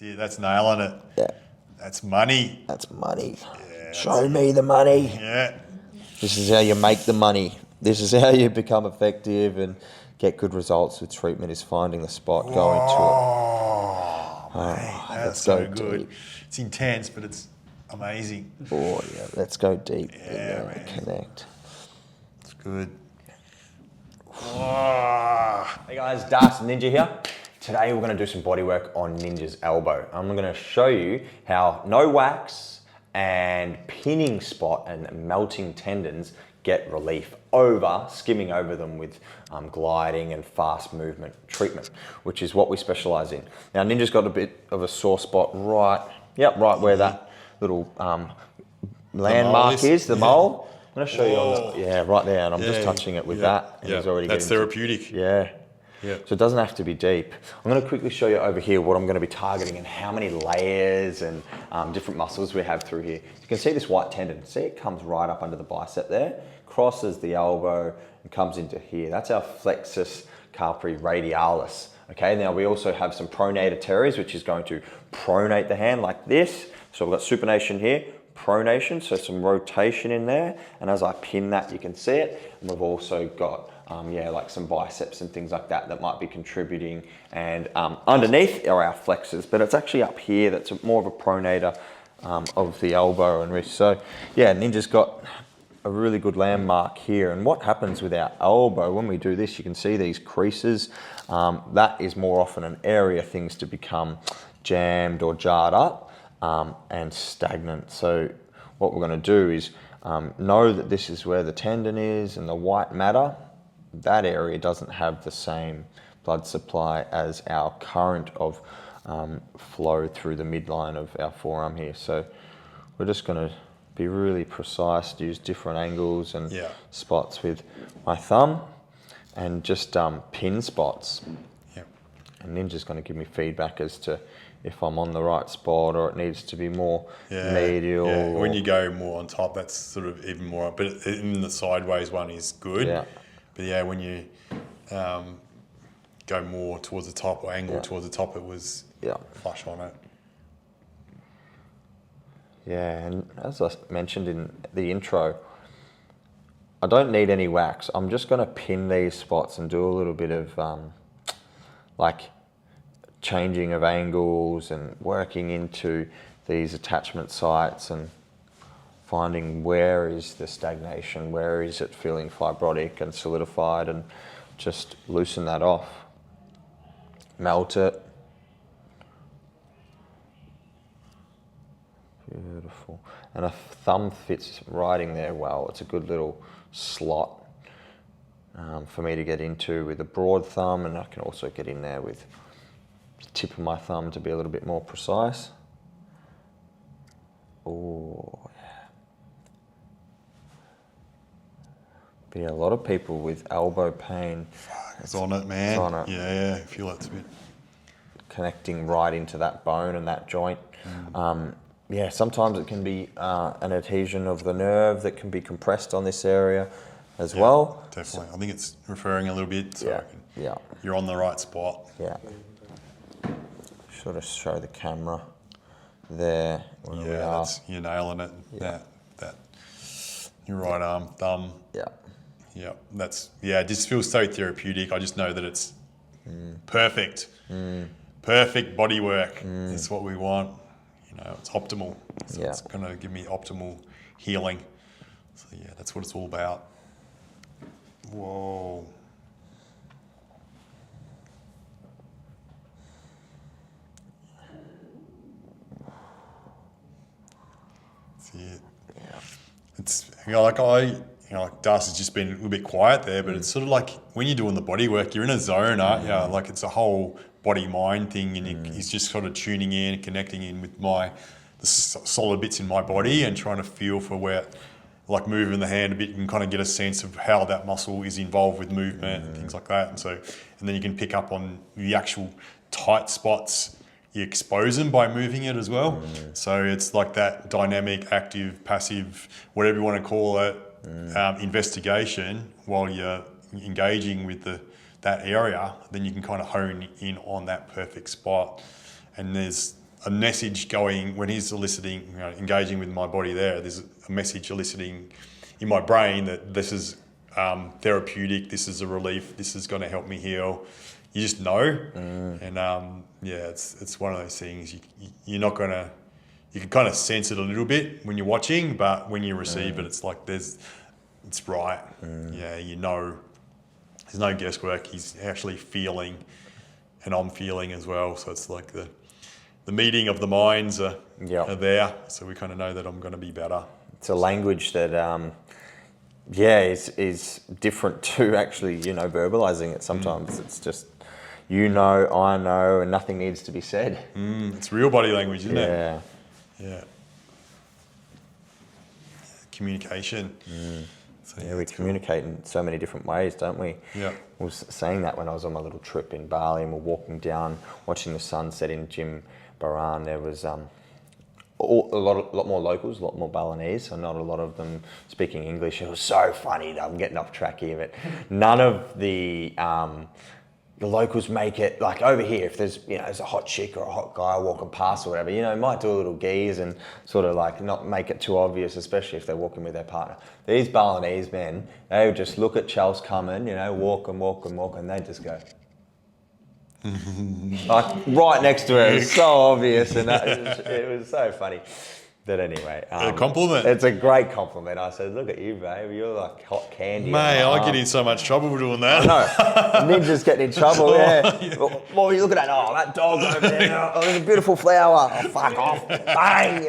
See, that's nailing it. Yeah. That's money. That's money. Yeah, Show me the money. Yeah. This is how you make the money. This is how you become effective and get good results with treatment, is finding the spot, going to it. Mate, that's let's so go good. deep. It's intense, but it's amazing. Oh, yeah. Let's go deep in Yeah, there man. and connect. It's good. Oh. Hey guys, Darcy Ninja here. Today we're going to do some body work on Ninja's elbow. I'm going to show you how no wax and pinning spot and melting tendons get relief over skimming over them with gliding and fast movement treatment, which is what we specialize in. Now Ninja's got a bit of a sore spot right where that little landmark is, the mole. I'm going to show you on the, right there, and I'm just touching it with that. And he's already that's therapeutic. Yeah. So it doesn't have to be deep. I'm going to quickly show you over here what I'm going to be targeting and how many layers and different muscles we have through here. You can see this white tendon. See, it comes right up under the bicep there, crosses the elbow and comes into here. That's our flexus carpi radialis. Okay, now we also have some pronator teres, which is going to pronate the hand like this. So we've got supination here, pronation, so some rotation in there. And as I pin that, you can see it. And we've also got like some biceps and things like that that might be contributing. And underneath are our flexors, but it's actually up here that's more of a pronator of the elbow and wrist. So yeah, Ninja's got a really good landmark here. And what happens with our elbow when we do this, you can see these creases. That is more often an area things to become jammed or jarred up and stagnant. So what we're going to do is know that this is where the tendon is, and the white matter, that area doesn't have the same blood supply as our current of flow through the midline of our forearm here. So we're just going to be really precise, use different angles and spots with my thumb, and just pin spots. And Ninja's going to give me feedback as to if I'm on the right spot or it needs to be more medial. Yeah. When you go more on top, that's sort of even more, but in the sideways one is good. But yeah, when you go more towards the top or angle towards the top, it was flush on it. Yeah, and as I mentioned in the intro, I don't need any wax. I'm just going to pin these spots and do a little bit of like changing of angles and working into these attachment sites and finding where is the stagnation, where is it feeling fibrotic and solidified, and just loosen that off. Melt it. Beautiful. And a thumb fits right in there well. It's a good little slot for me to get into with a broad thumb, and I can also get in there with the tip of my thumb to be a little bit more precise. Oh, yeah. But yeah, a lot of people with elbow pain. It's on it, man. It's on it. Yeah, I feel it's a bit connecting right into that bone and that joint. Yeah, sometimes it can be an adhesion of the nerve that can be compressed on this area as well. Definitely. I think it's referring a little bit, so you're on the right spot. Yeah. Sort of show the camera there. You're nailing it. That your right arm, thumb. It just feels so therapeutic. I just know that it's perfect. Perfect body work. It's what we want. You know, it's optimal. So it's going to give me optimal healing. So yeah, that's what it's all about. Whoa. See it. Yeah. It's like Darcy's just been a little bit quiet there, but it's sort of like when you're doing the body work, you're in a zone, aren't you? Like it's a whole body-mind thing, and he's just sort of tuning in, connecting in with the solid bits in my body and trying to feel for where, like moving the hand a bit and kind of get a sense of how that muscle is involved with movement and things like that. And then you can pick up on the actual tight spots. You expose them by moving it as well. So it's like that dynamic, active, passive, whatever you want to call it, investigation while you're engaging with that area. Then you can kind of hone in on that perfect spot. And there's a message going when he's eliciting, engaging with my body there. There's a message eliciting in my brain that this is therapeutic, this is a relief, this is going to help me heal. You just know, and it's one of those things. You're not gonna. You can kind of sense it a little bit when you're watching, but when you receive it, it's like it's right. Yeah, you know, there's no guesswork. He's actually feeling, and I'm feeling as well. So it's like the meeting of the minds are there. So we kind of know that I'm going to be better. It's a language that, is different to actually, verbalizing it. Sometimes it's just, I know, and nothing needs to be said. It's real body language, isn't it? Yeah. Communication. So we communicate in so many different ways, don't we? Yeah. I was saying that when I was on my little trip in Bali and we're walking down, watching the sunset in Jim Baran. There was a lot more locals, a lot more Balinese, so not a lot of them speaking English. It was so funny. I'm getting off track here, but none of the locals make it, like over here, if there's a hot chick or a hot guy walking past or whatever, might do a little geese and sort of like not make it too obvious, especially if they're walking with their partner. These Balinese men, they would just look at Charles coming, walk and they just go. Like right next to her, it was so obvious, and it was so funny. But anyway, a compliment. It's a great compliment. I said, "Look at you, babe. You're like hot candy." Mate, I get in so much trouble for doing that. I know. Ninja's getting in trouble. Yeah. What were you looking at? Oh, that dog over there. Oh, there's a beautiful flower. Oh, fuck off! Bang!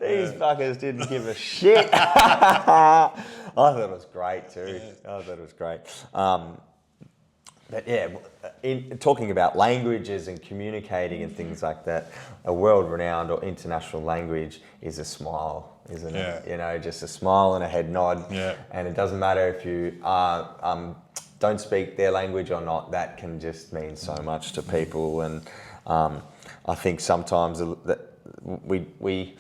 These fuckers didn't give a shit. I thought it was great too. I thought it was great. But yeah, in talking about languages and communicating and things like that, a world-renowned or international language is a smile, isn't it? Just a smile and a head nod. Yeah. And it doesn't matter if you don't speak their language or not, that can just mean so much to people. And I think sometimes that we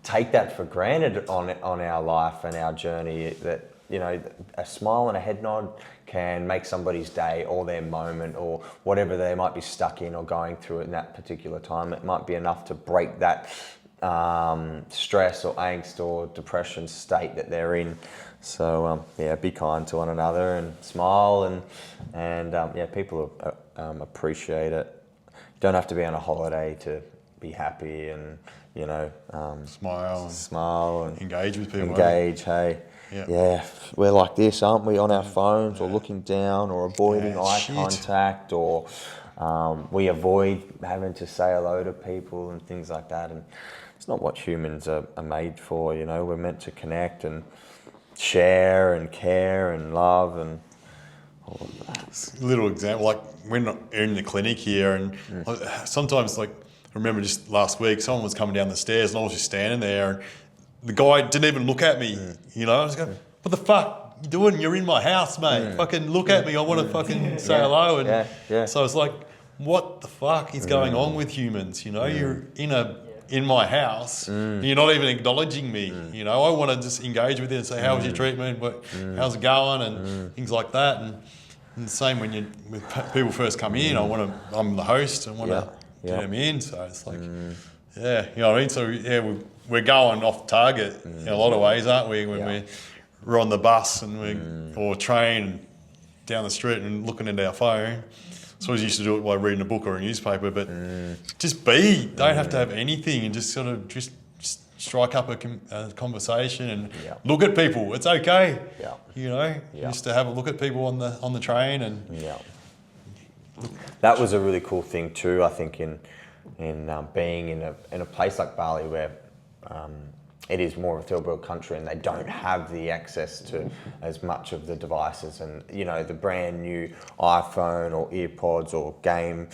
take that for granted on our life and our journey, that a smile and a head nod can make somebody's day or their moment or whatever they might be stuck in or going through in that particular time. It might be enough to break that stress or angst or depression state that they're in. So be kind to one another and smile and people appreciate it. You don't have to be on a holiday to be happy and smile and engage with people. Hey. Yeah, we're like this, aren't we, on our phones or looking down or avoiding eye contact, or we avoid having to say hello to people and things like that. And it's not what humans are made for, We're meant to connect and share and care and love and all of that. Little example, like when we're in the clinic here, and sometimes, like, I remember just last week, someone was coming down the stairs and I was just standing there, and the guy didn't even look at me, I was going, what the fuck you doing? You're in my house, mate. Fucking look at me. I want to fucking say hello. And so it's like, what the fuck is going on with humans? You're in my house, and you're not even acknowledging me. I want to just engage with you and say, how was your treatment? How's it going? And things like that. And the same when people first come in, I'm the host, I want to get them in. So it's like, you know what I mean? So we're going off target in a lot of ways, aren't we? When we're on the bus and or train down the street and looking into our phone. So I was used to do it by reading a book or a newspaper, but just don't have to have anything, and just sort of just strike up a conversation and look at people. It's okay, just to have a look at people on the train and. That was a really cool thing too. I think in being in a place like Bali where it is more of a third world country and they don't have the access to as much of the devices and the brand new iPhone or EarPods or game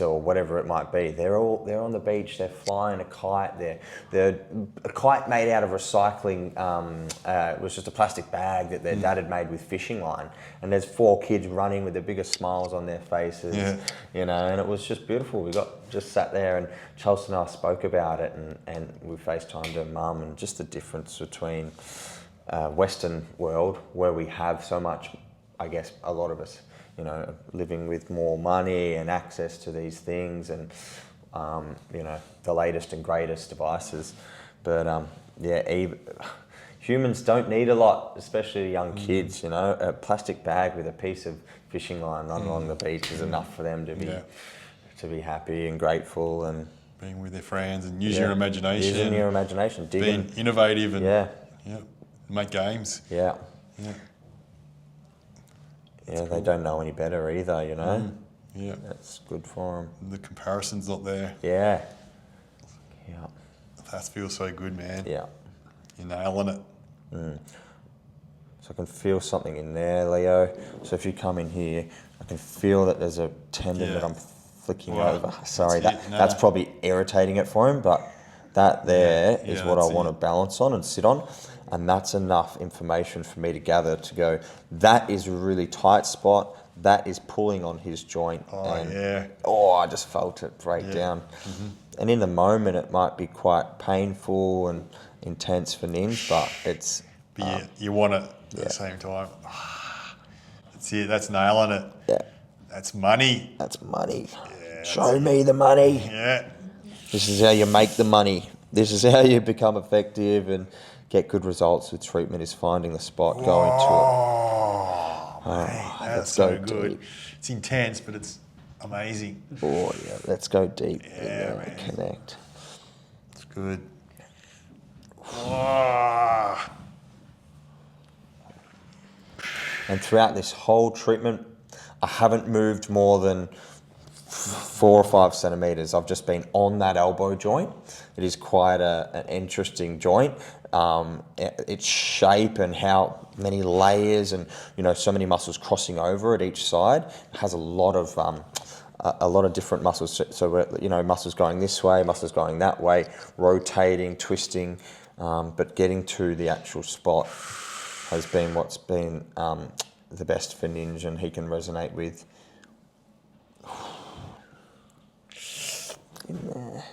or whatever it might be. They're on the beach. They're flying a kite. They're a kite made out of recycling. It was just a plastic bag that their dad had made with fishing line. And there's 4 kids running with the biggest smiles on their faces. And it was just beautiful. We just sat there, and Chelsea and I spoke about it, and we FaceTimed her mum, and just the difference between Western world, where we have so much, I guess a lot of us, living with more money and access to these things, and you know, the latest and greatest devices. But yeah, humans don't need a lot, especially young kids, you know. A plastic bag with a piece of fishing line run along the beach is enough for them to be happy and grateful and being with their friends and using your imagination. Using your imagination, digging. Being innovative and make games. Yeah. Yeah. Yeah, they don't know any better either, you know. Yeah. That's good for them. The comparison's not there. Yeah. Yeah. That feels so good, man. Yeah. You're nailing it. So I can feel something in there, Leo. So if you come in here, I can feel that there's a tendon that I'm flicking over. Sorry, that's probably irritating it for him, but that there is what I want to balance on and sit on. And that's enough information for me to gather to go, that is a really tight spot. That is pulling on his joint. I just felt it break down. And in the moment, it might be quite painful and intense for Ninj, but it's... But you want it at the same time. That's it. That's nailing it. Yeah. That's money. That's money. Yeah, show me the money. Yeah. This is how you make the money. This is how you become effective and get good results with treatment, is finding the spot, going to it. Man, that's so good. Deep. It's intense, but it's amazing. Oh, yeah. Let's go deep. Yeah, man. Connect. It's good. Oh. And throughout this whole treatment, I haven't moved more than 4 or 5 centimeters. I've just been on that elbow joint. It is quite an interesting joint. Its shape and how many layers and, you know, so many muscles crossing over at each side. It has a lot of different muscles. So we're, you know, muscles going this way, muscles going that way, rotating, twisting, but getting to the actual spot has been what's been the best for Ninj, and he can resonate with. In there.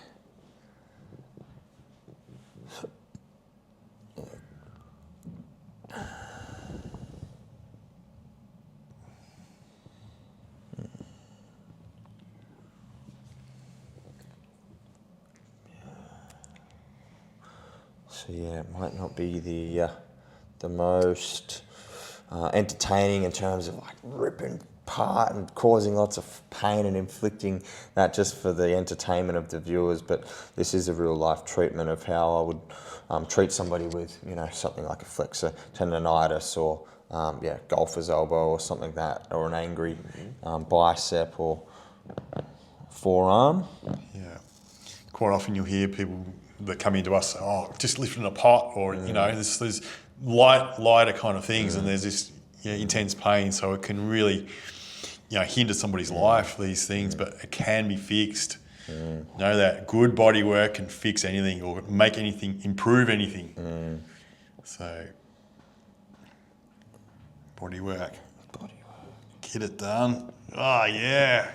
So yeah, it might not be the most entertaining in terms of like ripping apart and causing lots of pain and inflicting that just for the entertainment of the viewers, but this is a real life treatment of how I would treat somebody with, you know, something like a flexor tendonitis or golfer's elbow or something like that, or an angry bicep or forearm. Yeah, quite often you'll hear people that come into us, just lifting a pot, or you know, there's lighter kind of things, and there's this intense pain, so it can really, you know, hinder somebody's life, these things, but it can be fixed. Know that good body work can fix anything or make anything, improve anything. So, body work. Get it done. Oh, yeah.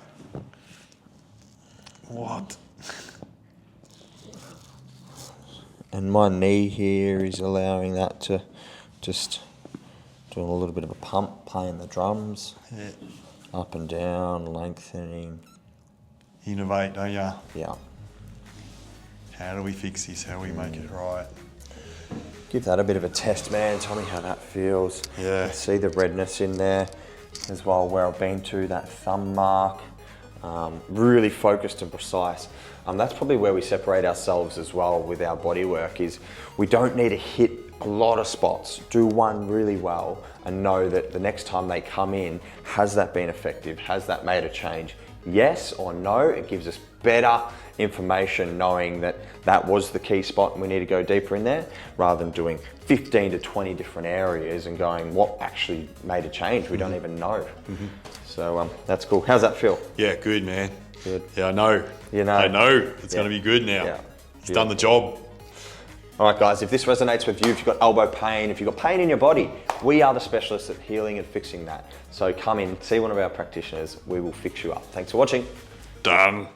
What? And my knee here is allowing that to just doing a little bit of a pump, playing the drums. Yeah. Up and down, lengthening. Innovate, don't ya? Yeah. How do we fix this? How do we make it right? Give that a bit of a test, man. Tell me how that feels. Yeah. See the redness in there as well, where I've been to, that thumb mark. Really focused and precise. That's probably where we separate ourselves as well with our body work, is we don't need to hit a lot of spots. Do one really well and know that the next time they come in, has that been effective? Has that made a change? Yes or no? It gives us better information knowing that that was the key spot and we need to go deeper in there, rather than doing 15 to 20 different areas and going, what actually made a change? We don't even know. So that's cool. How's that feel? Yeah, good, man. Good. Yeah, I know. You know. I know it's going to be good now. Yeah. It's done the job. All right, guys, if this resonates with you, if you've got elbow pain, if you've got pain in your body, we are the specialists at healing and fixing that. So come in, see one of our practitioners. We will fix you up. Thanks for watching. Done.